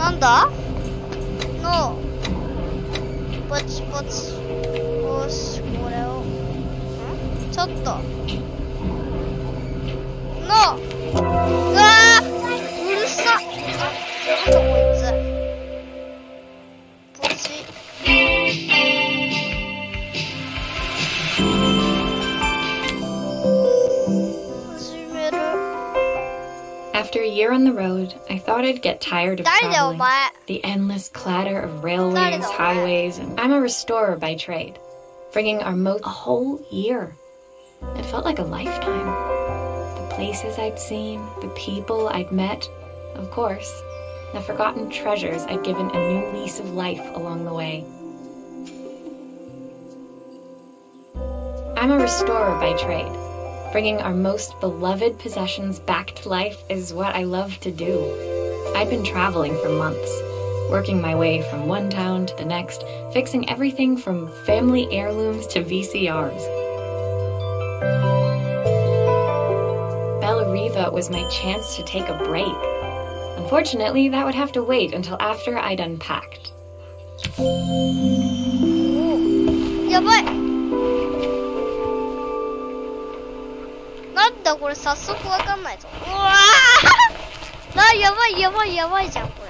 なんだのポチポチ。よし、これをちょっとのうわーうるさっ。なんだこいつ。ポチ始める。 After a year on the road, I thought I'd get tired of 誰だよお traveling. 前。 The endless clatter of railways, Sorry, highways, and I'm a restorer by trade, bringing our a whole year. It felt like a lifetime. The places I'd seen, the people I'd met, of course, the forgotten treasures I'd given a new lease of life along the way. I'm a restorer by trade. Bringing our most beloved possessions back to life is what I love to do. I'd been traveling for months, working my way from one town to the next, fixing everything from family heirlooms to VCRs. Bella Riva was my chance to take a break. Unfortunately, that would have to wait until after I'd unpacked. やばい。なんだこれ、早速わかんないぞ。うわーやばいやばいやばいじゃんこれ。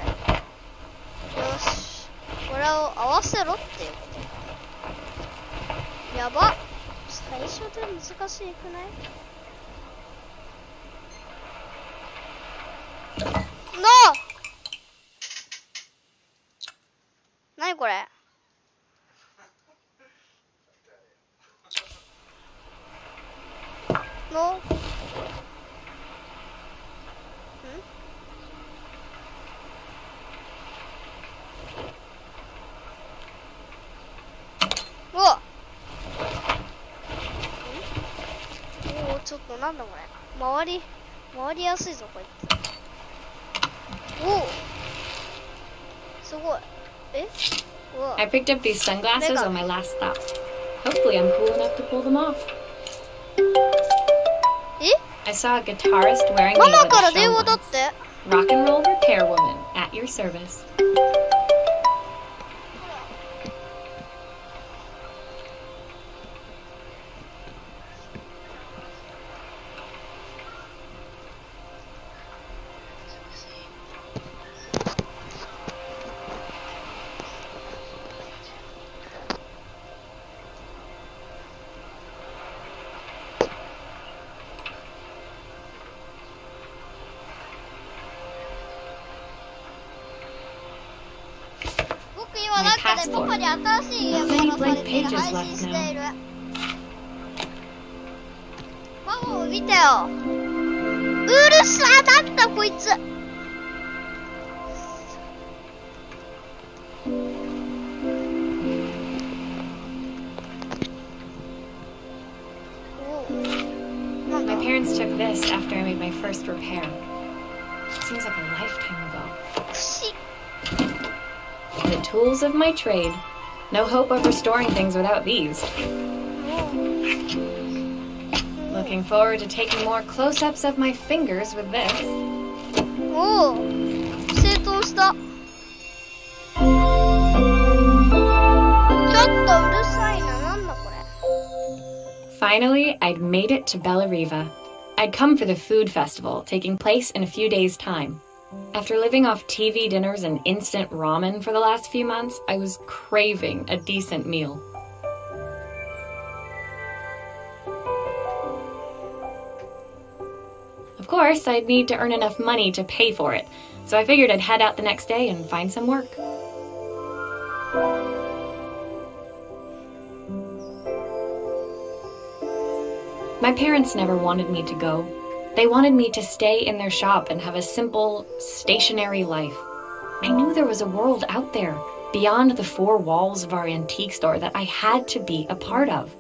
よし、これを合わせろっていうこと。やばっ、最初で難しいくないのなにこれ。のんおお、ちょっとなんだこれ。回りやすいぞこいつ。おお、すごい。え、うわ。 I picked up these sunglasses on my last stop. Hopefully I'm cool enough to pull them off. え、 I saw a guitarist wearing me ママ with から a 電 show 話だっ once. て。 Rock and roll repair woman at your service. My passport. Many blank pages left now. ママを見てよ。うるさー、なんだこいつ。My parents took this after I made my first repair. Seems like a lifetime ago. 不思議。 The tools of my trade. No hope of restoring things without these. Looking forward to taking more close-ups of my fingers with this. おお、整頓した。ちょっとうるさいな、なんだこれ。 Finally, I'd made it to Bella Riva. I'd come for the food festival, taking place in a few days' time. After living off TV dinners and instant ramen for the last few months, I was craving a decent meal. Of course, I'd need to earn enough money to pay for it, so I figured I'd head out the next day and find some work. My parents never wanted me to go. They wanted me to stay in their shop and have a simple, stationary life. I knew there was a world out there, beyond the four walls of our antique store, that I had to be a part of.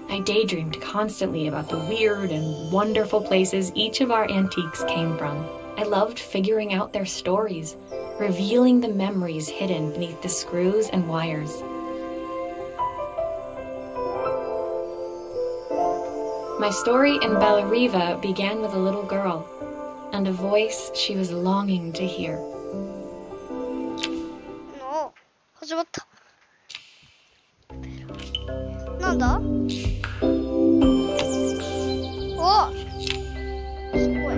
I daydreamed constantly about the weird and wonderful places each of our antiques came from. I loved figuring out their stories, revealing the memories hidden beneath the screws and wires. My story in Bella Riva began with a little girl and a voice she was longing to hear. 始まった。なんだ？お、すごい。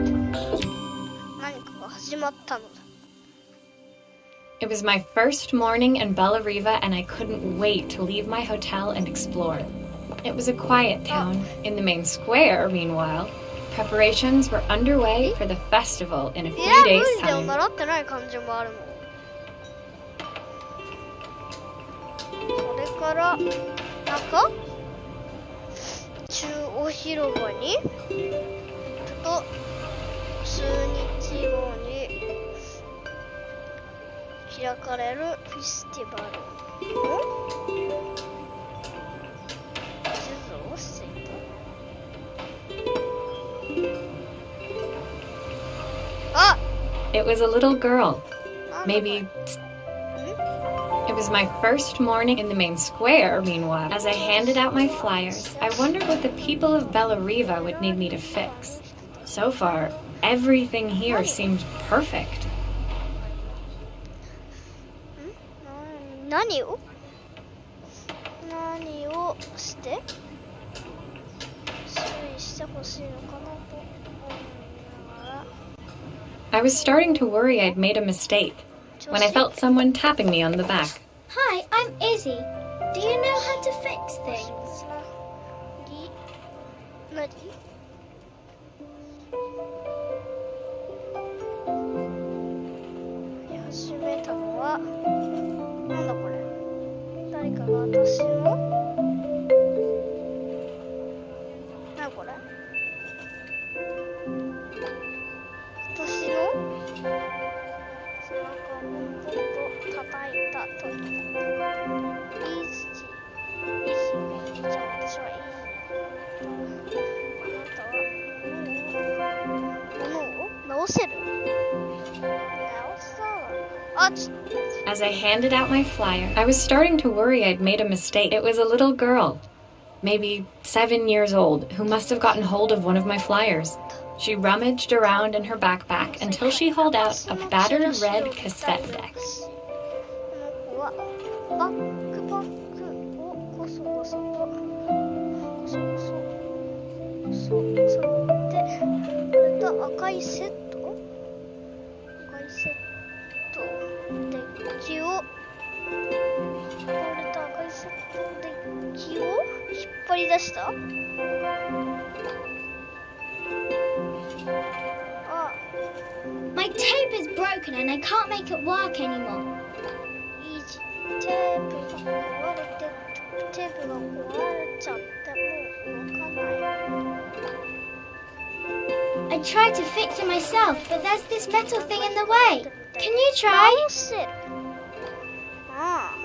何かが始まったのだ。It was my first morning in Bella Riva, and I couldn't wait to leave my hotel and explore. It was a quiet town. In the main square, meanwhile, preparations were underway for the festival in a few days' 文字を time. 習ってない感じもあるもん。それから中中央広場に行くと、数日後に開かれるフェスティバルの地図をしていた。あ、 It was a little girl. なんだこれ。 Maybe. It was my first morning in the main square, meanwhile. As I handed out my flyers, I wondered what the people of Bella Riva would need me to fix. So far, everything here seemed perfect. 何をして注意してほしいのかなと思いながら。 I was starting to worry I'd made a mistake when I felt someone tapping me on the back. Hi, I'm Izzy. Do you know how to fix things? 何？始めたのはなんだこれ。誰かが私の何これ。私の背中をポンポンと叩いたということ。イージー。じゃあ私はイージー。あなたは物を直せる？As I handed out my flyer, I was starting to worry I'd made a mistake. It was a little girl, maybe 7 years old, who must have gotten hold of one of my flyers. She rummaged around in her backpack until she hauled out a battered red cassette deck. バックパックをコソコソとコソコソ触ってこれと赤いセットデッキをこれと赤いセットのデッキを引っ張り出した。あ、 My tape is broken and I can't make it work anymore. イージー。テープが壊れてテープが壊れちゃってもう動かない。 I tried to fix it myself, but there's this metal thing in the way. Can you try? 直せる。ああ、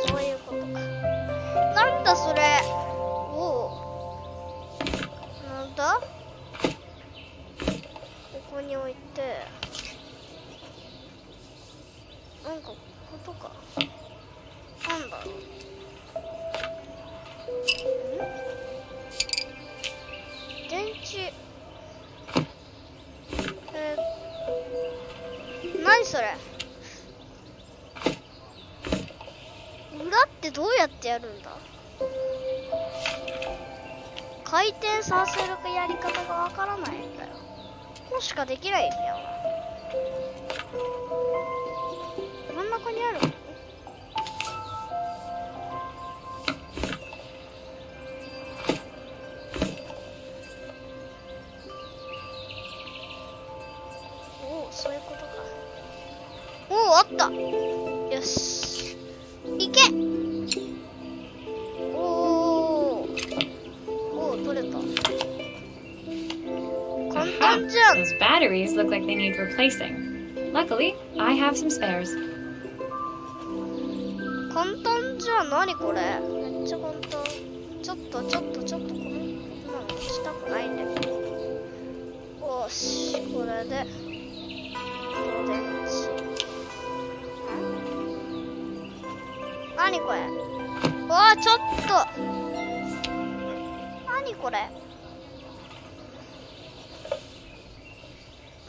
そういうことか。なんだそれ。おお。なんだ？ここに置いて。なんかことか。なんだろう。電池。何それ。裏ってどうやってやるんだ？回転させるやり方がわからないんだよ。こうしかできないんだよな。真ん中にあるの？おお、そういうことか。おお、あった。よし。いけ。おお。おお、取れた。簡単じゃん。 Those batteries look like they need replacing. Luckily, I have some spares. 簡単じゃん。何これ。めっちゃ簡単。ちょっとこのことなのしたくないんだけど。よし、これで電池。何これ。うわ、ちょっと。何これ。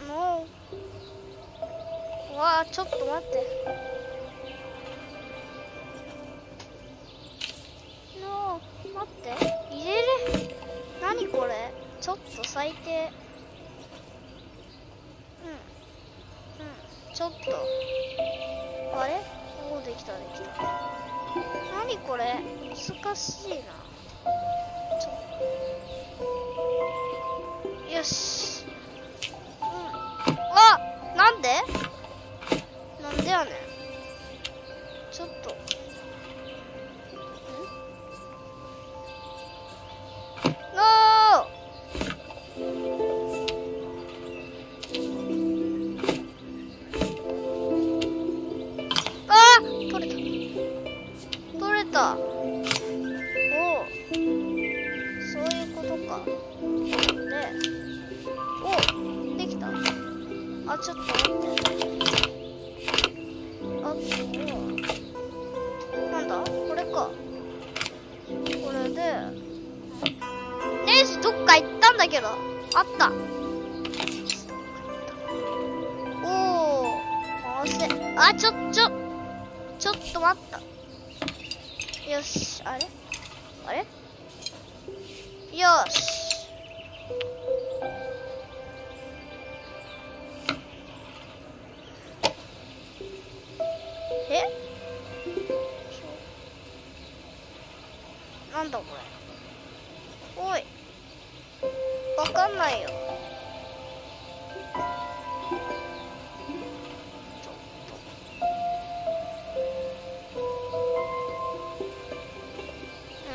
もう。うわ、ちょっと待って。待って、入れる。何これ、ちょっと最低。ちょっとあれ、おお、できたできた。何これ、難しいな。よし。あ、なんでやねん。ちょっとノー。取れた。おお、そういうことか。で、お、できた。あ、ちょっと待って。あとなんだこれか。これでネジどっか行ったんだけど、あった。おお、回せ。あ、ちょっと待った。よし、あれよし。なんだこれ。おい、わかんないよ。よ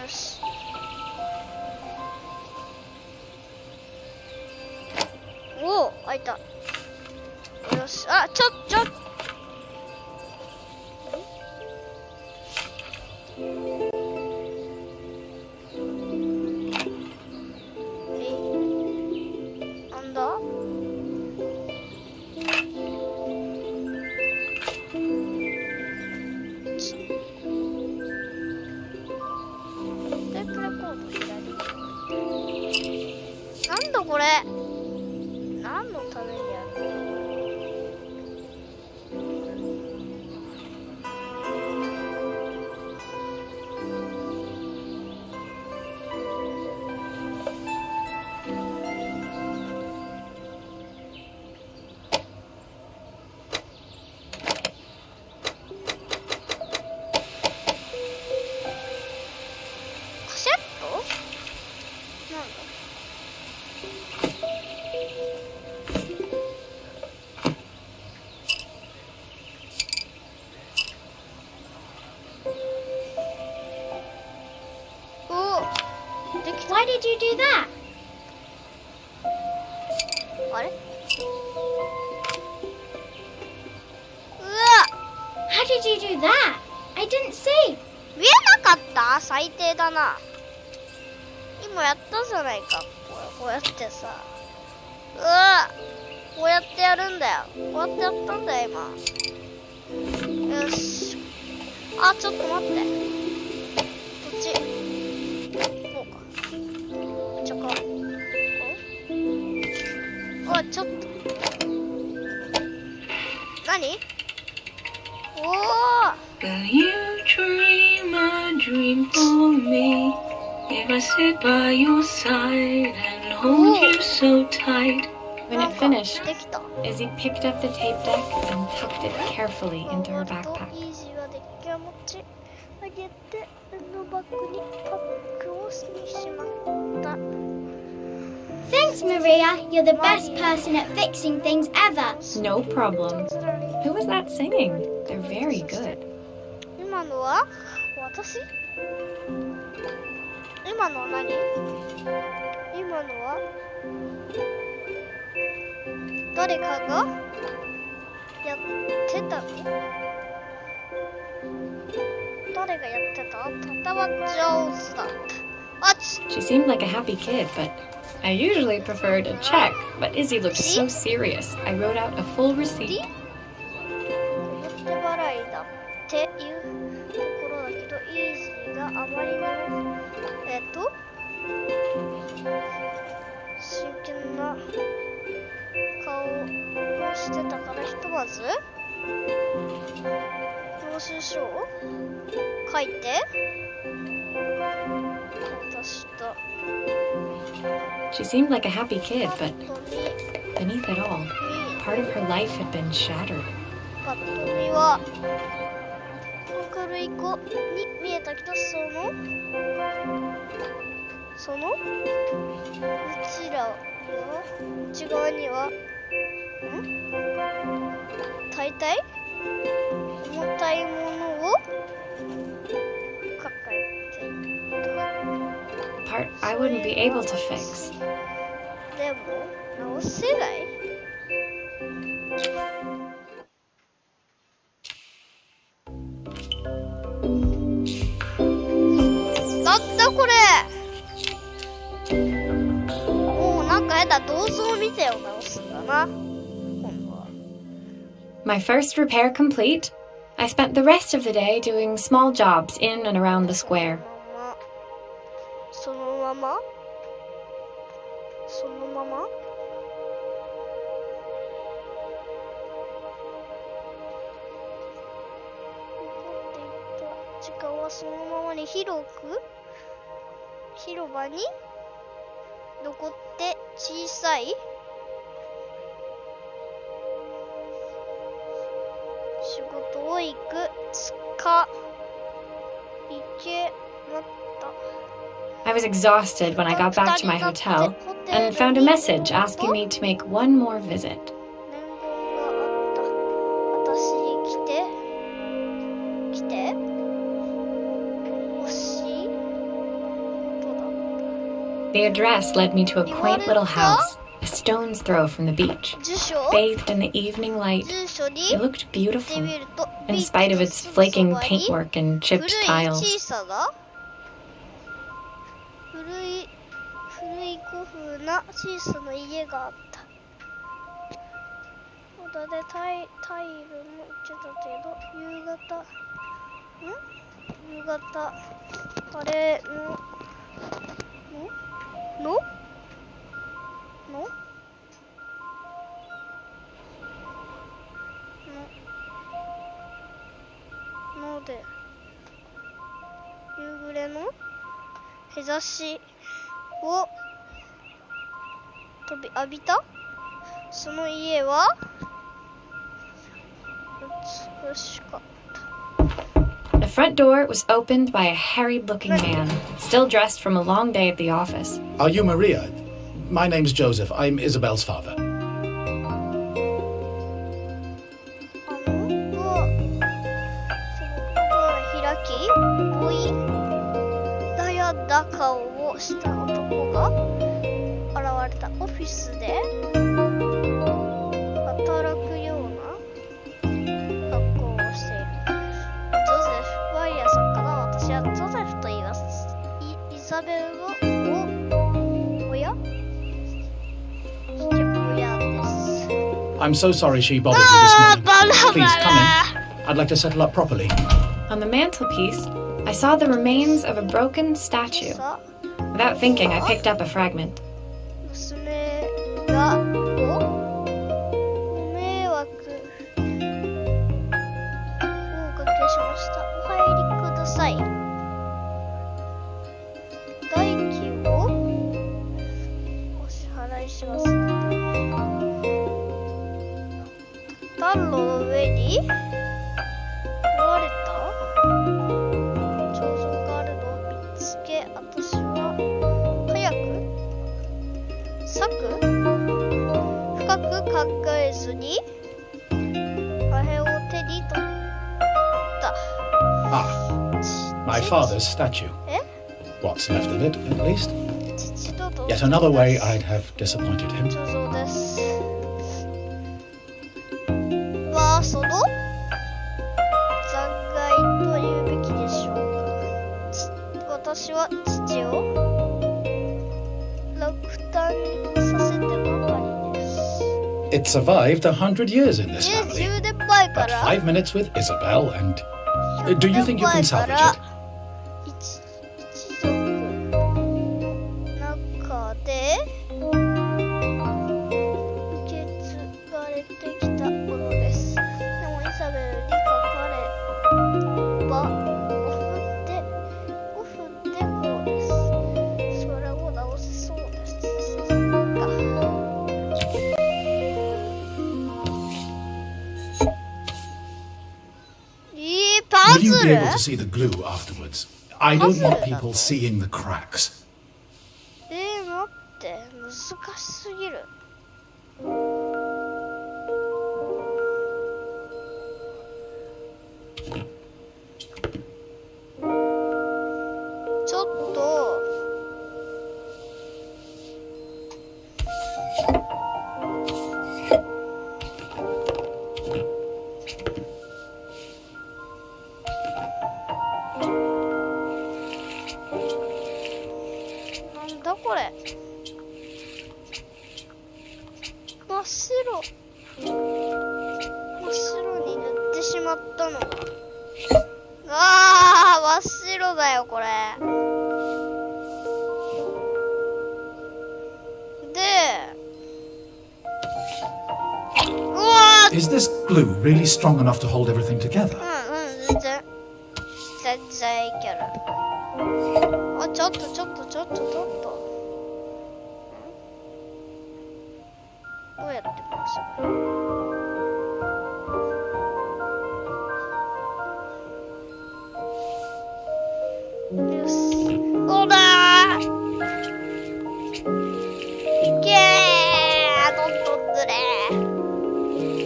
し。おお、開いた。よし。あ、ちょなんだ。テープレコード左。なんだこれ、何のためにやるの。カセットなんだ。おお、できた。 Why did you do that? あれ、うわ、 How did you do that? I didn't see. 見えなかった。最低だな。今やったじゃないか。こうやってさ、うわ、こうやってやるんだよ。こうやってやったんだよ今。よし。あ、ちょっと待って、こっちこうか。ちょこう。あ、ちょっと何。おお、 Will you dream a dream for me? If I sit by your side and hold you so tight. When it finished, できた。 Izzy picked up the tape deck and tucked it carefully into her backpack. イージーはデッキを持ち上げて布バッグにパックをしまった。 Thanks, Maria. You're the best person at fixing things ever. No problem. Who was that singing? They're very good. 今のは私？今のは何？今のは誰かがやってたの？誰がやってた？タタワ上手だった。あっち。 She seemed like a happy kid, but I usually prefer to check. But Izzy looked so serious. I wrote out a full receipt. 小手払いだっていうところだけど、イージーがあまりにも真剣な顔をしてたから、ひとまず領収書を書いて、私と She seemed like a happy kid, パ but ッと見 beneath it all, part of her life had been shattered. パッと見は明るい子に見えたけど、その内側には大体重たいものを抱えていた。 Part I wouldn't be able to fix. でも直せない。なんだこれ。もうなんかやだ、銅像見てを直すんだな、今度は。 My first repair complete, I spent the rest of the day doing small jobs in and around the square. そのまま残っていた時間はそのままに広場に残って小さい仕事をいけなった。 I was exhausted when I got back to my hotel and found a message asking me to make one more visit. 伝言があった。私に来て欲しいことだった。 The address led me to a quaint little house, a stone's throw from the beach. 住所 Bathed in the evening light, 住所に it looked 行って beautiful, みると、 in spite of its flaking paintwork and 古 chipped い tiles. 小さな古い古風な小さな家があった。まだでタイルも行ってたけど、夕方あれので夕暮れの日差しを浴びたその家は美しかった。 The front door was opened by a harried-looking man, still dressed from a long day at the office. Are you Maria? My name's Joseph. I'm Isabel's father. 開きボイ悩んだ顔をした男が現れた。オフィスで働くような格好をしている。ジョゼフ、毎朝かな。私はジョゼフと言います。イザベルの親です。 I'm so sorry she bothered you this morning. バラ Please バ come ラ in. I'd like to settle up properly. On the mantelpiece, I saw the remains of a broken statue. さ Without thinking, I picked up a fragment. 娘がご迷惑をおかけしました。お入りください。代金をお支払いします。暖炉の上に壊れた彫像があるのを見つけ、私は早く深く考えずに破片を手に取った。 Ah, my father's statue. え What's left of it, at least. 父の銅像 Yet another way です。 I'd have disappointed him. 彫像です。はその残骸というべきでしょうか。私は父を落胆させてばかりです。 It survived 100 years in this family. 10年前か But ら 5 minutes with Isabel and... Do you think you can salvage it? 一族の中で受け継がれてきたものです。でもイザベルにかかれば5分でこうです。Will you ズ be ル able to see the glue afterwards? I don't want people seeing the cracks. 待って難しすぎる。ちょっとなんだこれ、真っ白に塗ってしまったのが、真っ白だよこれで、うわー、 Is this glue really strong enough to hold everything together? 全然いける。あ、ちょっとどうやって回すの？よし、ほらー、いけー、どんどんずれー。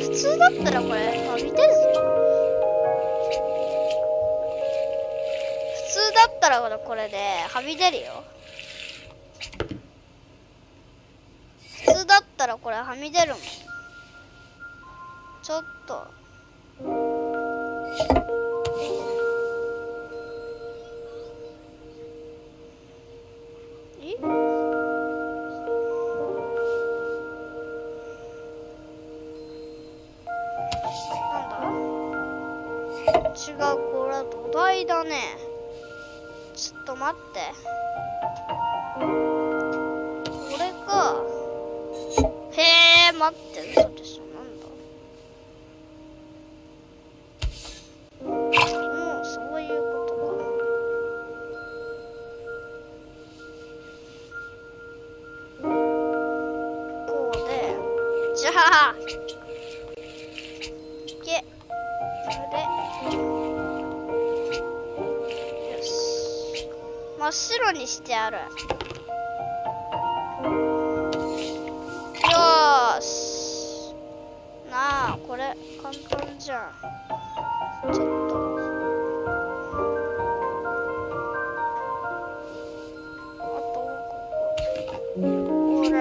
普通だったらこれはみ出るぞ。普通だったらこれではみ出るよ。普通だったらこれはみ出るもん。ちょっとなんだ？違う、これは土台だね。ちょっと待って、これか。へえ、待って、嘘でしょ、なんだ。そういうことか。こうで、じゃあいけ、これよし、真っ白にしてやる。よーし、なあ、これ簡単じゃん。ちょっとあとこれい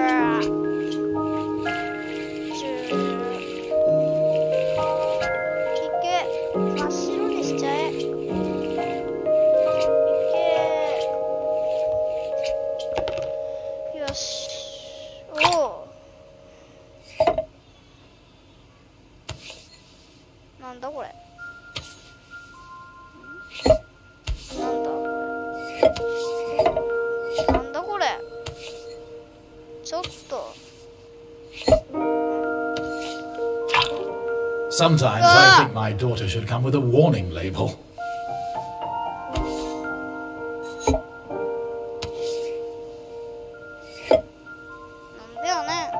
け、真っ白にしちゃえ。いけ、よし、おお、なんだこれ、なんだこれ、ちょっと。Sometimes I think my daughter should come with a warning label. なんだよね。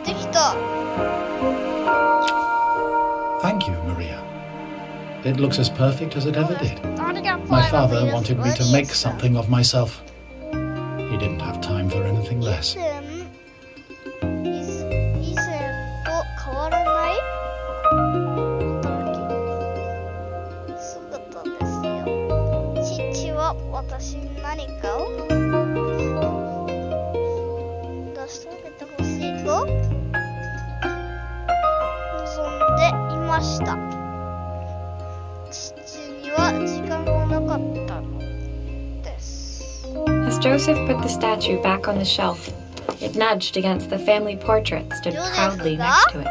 できた。 Thank you, Maria. It looks as perfect as it ever did. ありがとう。 My father wanted me to make something of myself. He didn't have time for anything less. 以前と変わらない姿ですよ。父は私に何かを成し遂げてほしいと望んでいました。父には時間がなかったのです。 As Joseph put the statue back on the shelf, it nudged against the family portrait stood proudly next to it.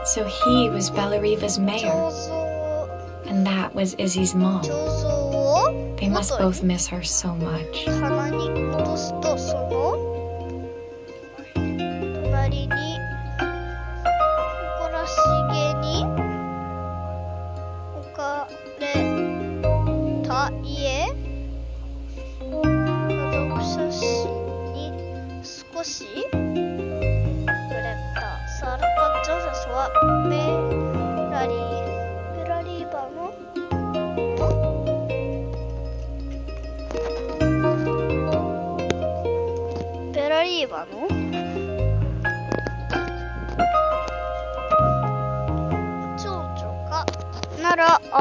So he was Bellariva's 彫 mayor, 像 and that was Izzy's mom. 彫像を They must 元に both miss her so much. 棚に戻すと、その隣に5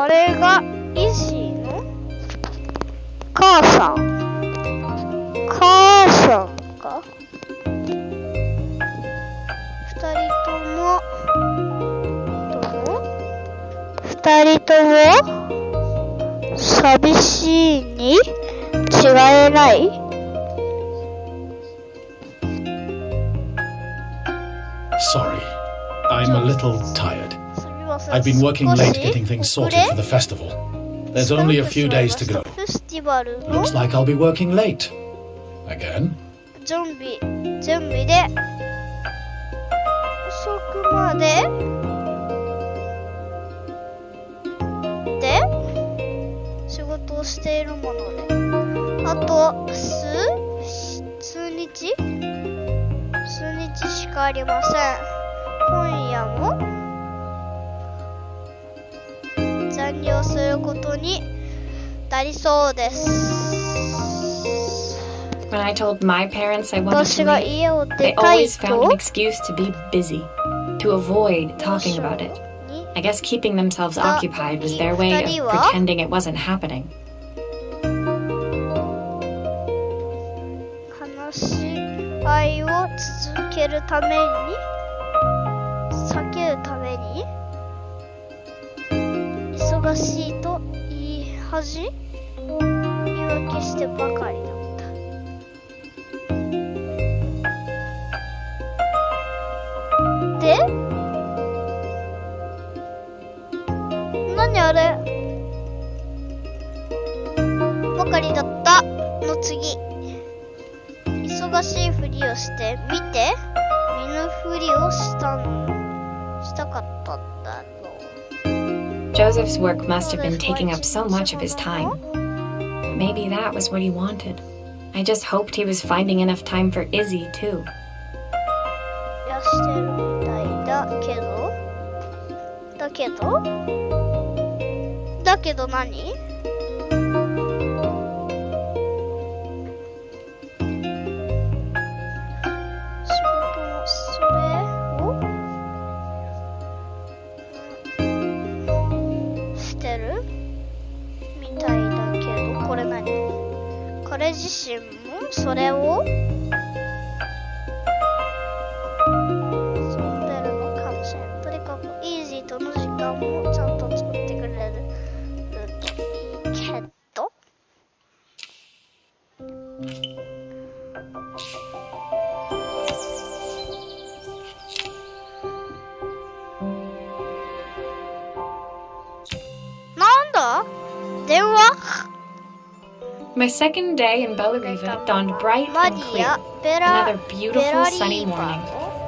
あれがイジーの母さん。母さんか。二人とも寂しいに違いない。Sorry, I'm a little tired. I've been working late getting things sorted for the festival. There's only a few days to go. フェスティバルの Looks like I'll be working late. Again? 準備で遅くまで仕事をしているもので、あと数日しかありません。今夜も残業することになりそうです。When I told my parents I wanted 私 to が leave, 家を they 出たい always found an と excuse to be busy, to avoid talking about it. I guess keeping themselves occupied was their way of pretending it wasn't happening. 話し合いを続けるために避けるために忙しいと言い訳してばかりだった。で、何あればかりだったの次。忙しいふりをして見ぬふりをしたかったんだろう。 Joseph's work must have been taking up so much of his time. But maybe that was what he wanted. I just hoped he was finding enough time for Izzy, too. やしてるみたいだけど何？彼自身もそれを望んでるのかもしれない。とにかくイージーとの時間もちゃんと作ってくれるといいけど。なんだ？電話My second day in Bellariva dawned bright and clear. Another beautiful sunny morning.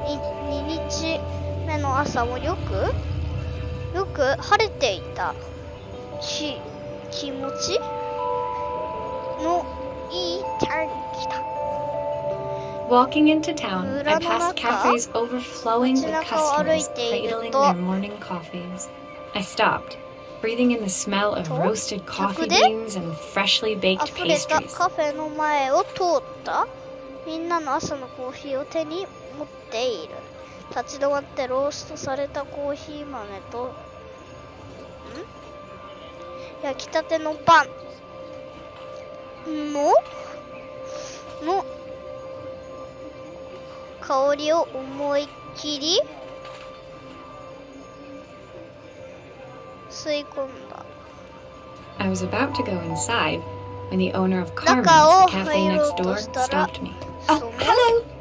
2日目の朝もよく晴れていた。気持ちのいい天気だ。Walking into town, I passed cafes overflowing with customers cradling their morning coffees. I stopped, breathing in the smell of roasted coffee beans and freshly baked 溢れた pastries. カフェの前を通った。みんなの朝のコーヒーを手に持っている。立ち止まってローストされたコーヒー豆と焼きたてのパンの香りを思いっきり吸い込んだ。 I was about to go inside when the owner of Carmen's, 中を the cafe 入ろ next うと door, したら stopped me. Hello,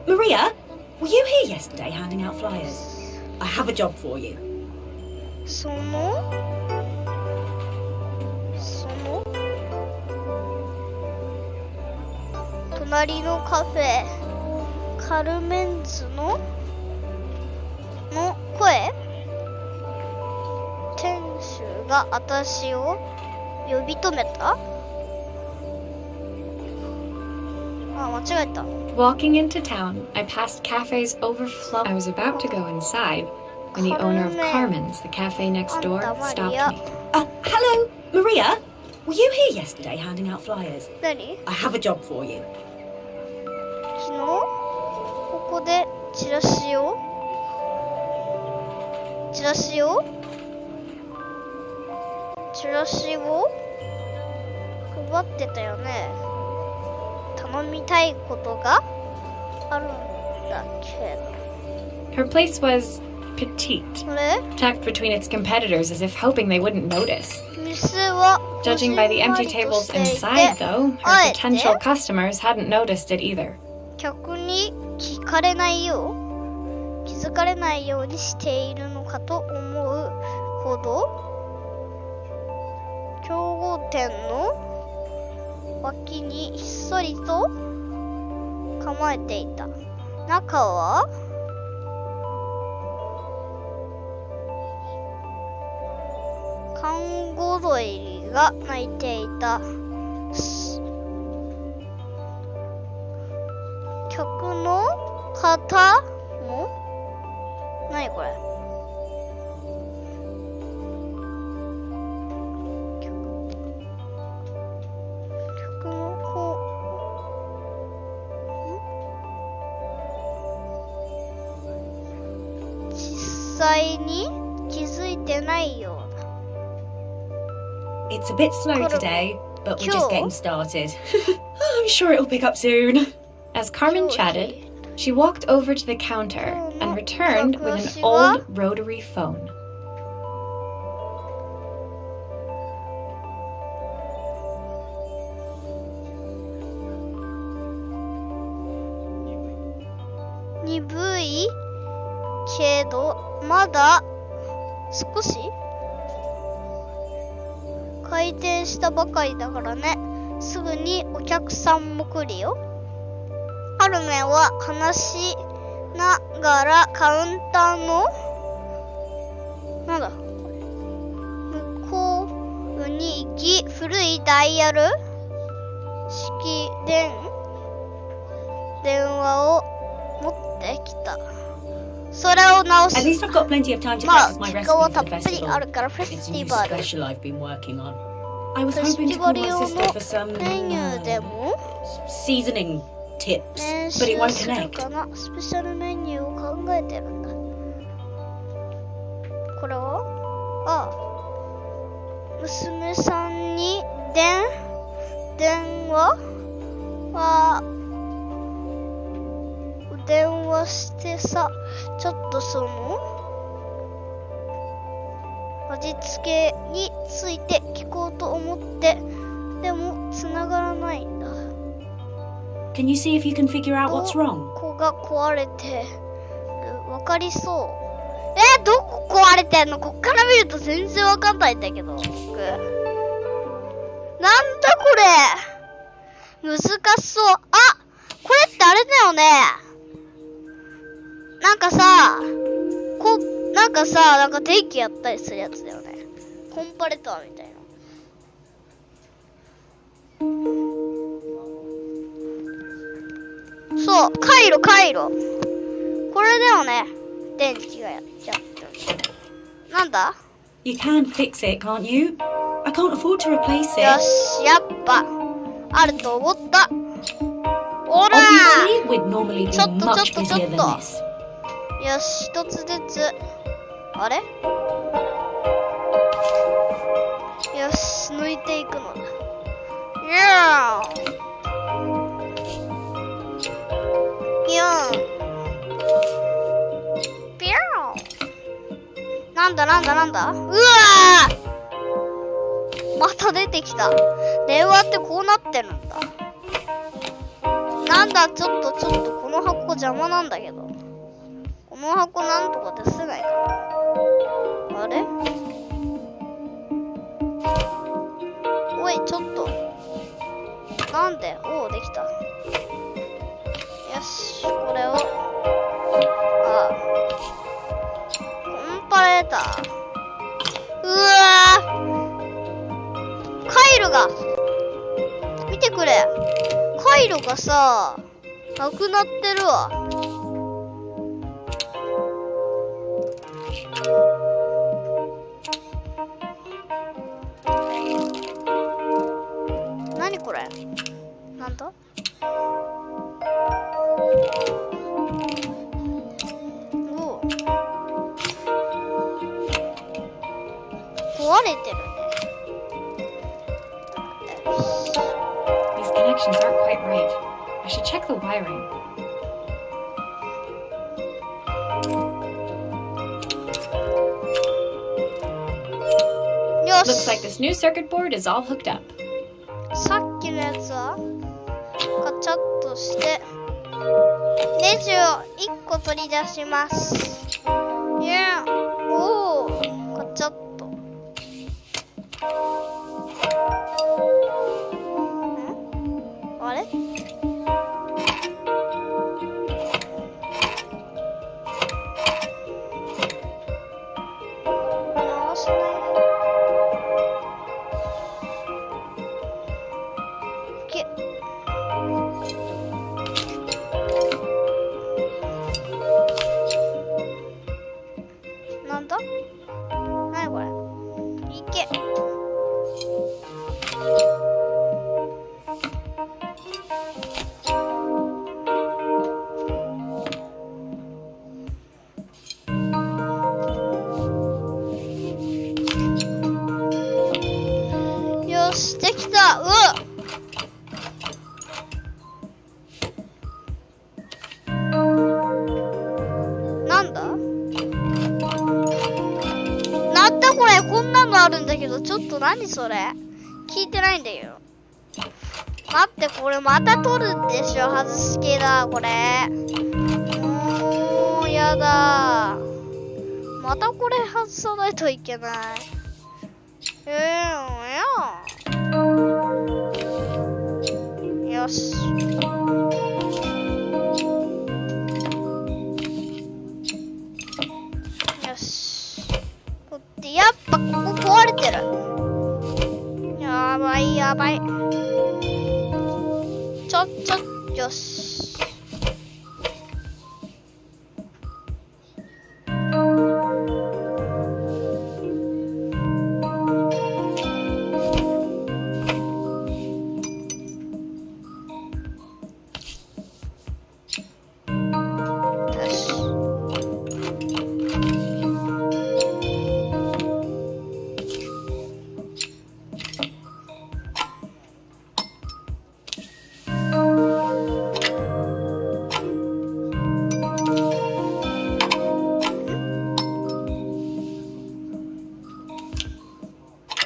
Maria. Were you here yesterday handing out flyers? I have a job for you. その隣のカフェカルメンズの声。店主が私を呼び止めた。間違えた。 Walking into town, I passed cafes overflowing. I was about to go inside when the owner of Carmen's, the cafe next door, stopped me. Hello, Maria. Were you here yesterday handing out flyers? 何？ I have a job for you. 昨日ここでチラシをチラシを配ってたよね。頼みたいことがあるんだけど。 Her place was petite, あれ tucked between its competitors as if hoping they wouldn't notice. 店は Judging by the empty tables inside, though, her potential customers hadn't noticed it either. 客に聞かれないよう気づかれないようにしているのかと思うほど競合店の脇にひっそりと構えていた。中は看護鳥が鳴いていた。客の方も何これ。客の子実際に気づいてないようだ。 It's a bit slow today, but we're just getting started. I'm sure it'll pick up soon. As Carmen chatted, she walked over to the counter and returned with an old rotary phone.鈍いけどまだ少し開店したばかりだからね。すぐにお客さんも来るよ。カルメンは話しながらカウンターのなんだ向こうに行き、古いダイヤル式電話を持ってきた。それを直す。 At least I've got plenty of time to まあ practice my 時 recipe 間は for たっ the ぷり festival. あるからフェ It's ス a ティ new バル。 special I've been working on. I was フェステ hoping to ィバ call ル my 用 sister の for some メニューでも seasoning tips, 練 but it 習 won't する connect. かな。スペシャルメニューを考えてるんだ。これは娘さんに電話してさ、ちょっとその味付けについて聞こうと思って、でも繋がらないんだ。 Can you see if you can figure out what's wrong? ここが壊れてる。わかりそう。どこ壊れてんの？こっから見ると全然わかんないんだけど、僕。なんだこれ。難しそう。あ、これってあれだよね。なんかさ、なんか電気やったりするやつだよね。コンパレターみたいな。そう、回路。これだよね。電気がやっちゃってる。なんだ？ You can fix it, can't you? I can't afford to replace よ it. し、やっぱ、あると思った。おら Obviously, we'd normally be ちょっと much busier than this. よし、一つずつ。あれ？よし、抜いていくのだ。ピューン。なんだうわー、また出てきた。電話ってこうなってるんだ。なんだ、ちょっとこの箱邪魔なんだけど。この箱なんとか出せないかな。あれ？おい、ちょっと。なんで？おう、できた。よし、これを。コンパレーター。うわー、回路が。見てくれ。回路がさ、なくなってるわ。何これ？なんだ？おう、壊れてるね。connections aren't quite right. I should check the wiring. Looks like this new circuit board is all hooked up. さっきのやつはカチャッとしてネジを1個取り出します。おお、カチャッと。あれ？回せない。なんだ？なにこれ？いけ。よし、できた。うわ。なんだ？なんだこれ、こんなのあるんだけど、ちょっと何それ？聞いてないんだけど。待って、これまた取るでしょ、外す系だ、これ。もう、やだ。またこれ外さないといけない。よし。よし。やっぱここ壊れてる。やばいやばい。よし。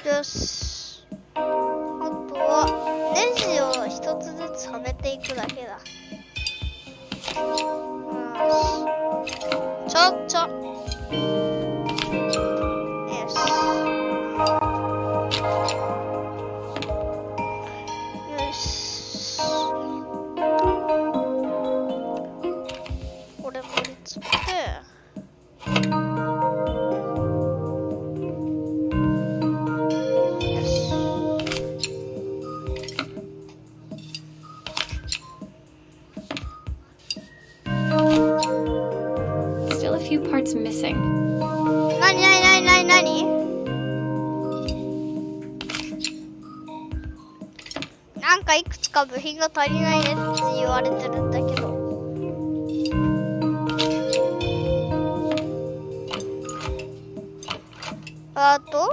よし。あとはネジを一つずつはめていくだけだ。よし。よし。よし。これ盛り付けて。Few parts missing. なになんかいくつか部品が足りないねって言われてるんだけど。あと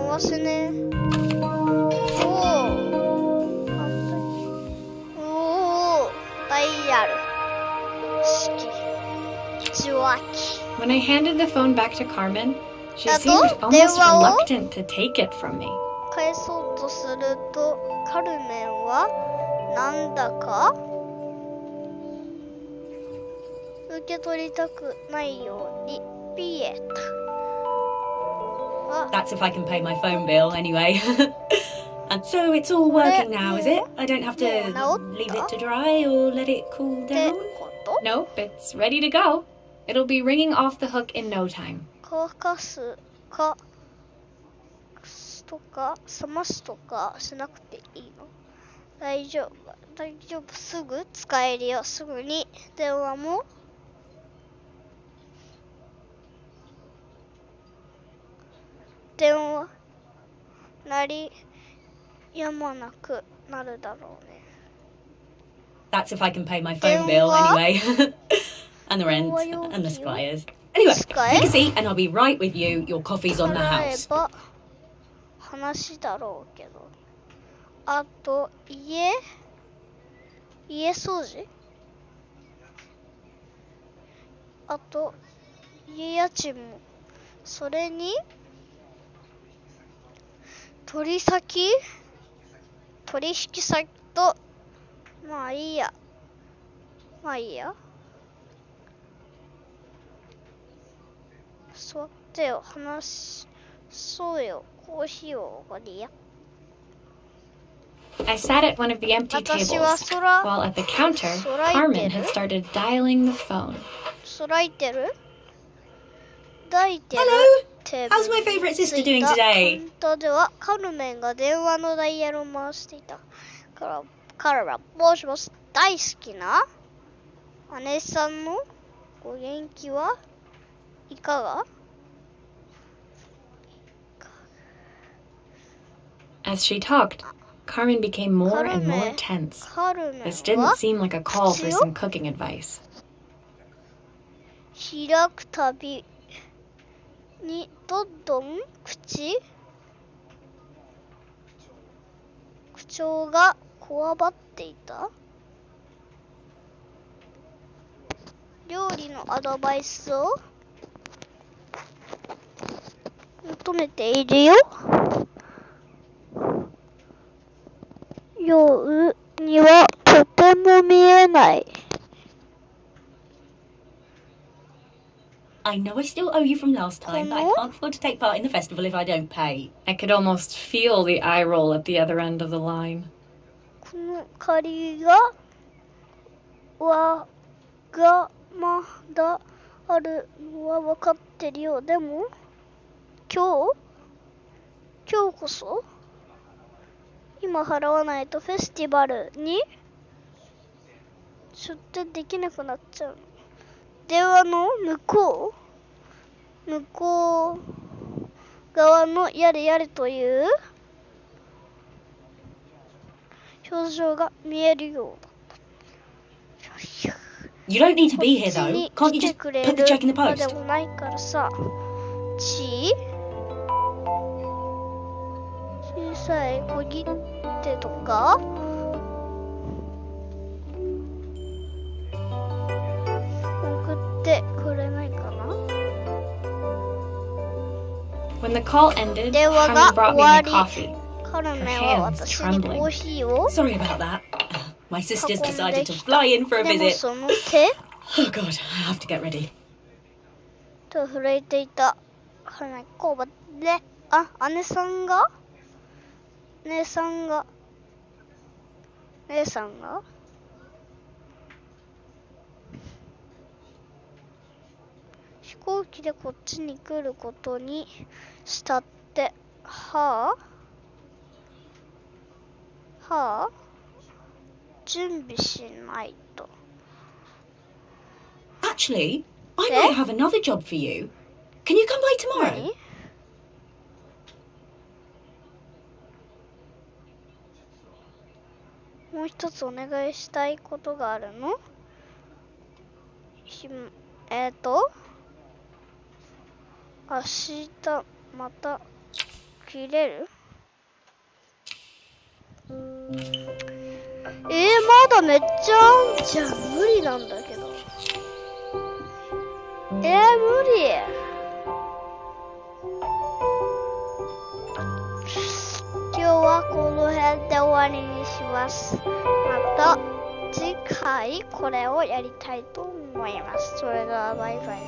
回せね。When I handed the phone back to Carmen, she seemed almost reluctant to take it from me. 返そうとすると、カルメンはなんだか受け取りたくないようにピエタ。That's if I can pay my phone bill anyway. And so it's all working now, is it? I don't have to leave it to dry or let it cool down? Nope, it's ready to go. It'll be ringing off the hook in no time. 乾かすかとか冷ますとかしなくていいの？大丈夫、すぐ使えるよ。すぐに電話も鳴りやまなくなるだろうね。That's if I can pay my phone bill anyway. And the rent and the suppliers. Anyway, take a seat and I'll be right with you. Your coffee's on the house. 話だろうけど。あと、家掃除？あと、家家賃も。それに、取引先と、まあいいや。座ってよ、話そうよ。コーヒーをおごりや。I sat at one of the empty 私は tables, while at the counter, Carmen had started dialing the phone. 空いてる抱いてる Hello! テーブ How's ル my に favourite つ sister い doing たカウ today? ンターではカルメンが電話のダイヤルを回していた。彼はもしもし大好きな姉さんのご元気はいかが？ As she talked, Carmen became more and more tense. カルメン This didn't は seem like a call for some cooking advice. 開くたびにどんどん口調がこわばっていた。料理のアドバイスを求めているよ。ようにはとても見えない。I know I still owe you from last time, but I can't afford to take part in the festival if I don't pay. I could almost feel the eye roll at the other end of the line. この借りがわがまだあるのは分かってるよ。でも今日こそ今払わないとフェスティバルに出店できなくなっちゃう。電話の向こう側のやれやれという表情が見えるようだ。You don't need to be here こっち though. に Can't 来 you て just くれ put る the check in the まで post? もないからさ。小さい小切手とか送ってくれないかな。 When the call ended, 電話 Carmen が brought 終 me わ my り、 coffee. カルメンは私にコーヒーを Sorry about that. My sister's 運ん decided で to き fly た。 in for a でも visit. その手 Oh god, I have to get ready. と震えていた。カルメン工場で、姉さんが飛行機でこっちに来ることにしたって、準備しないと。 Actually, I might have another job for you. Can you come by tomorrow? 何？もう一つお願いしたいことがあるの？明日また切れる？まだめっちゃあんじゃん。無理なんだけど。無理。今日はこの辺で終わりにします。また次回これをやりたいと思います。それではバイバイ。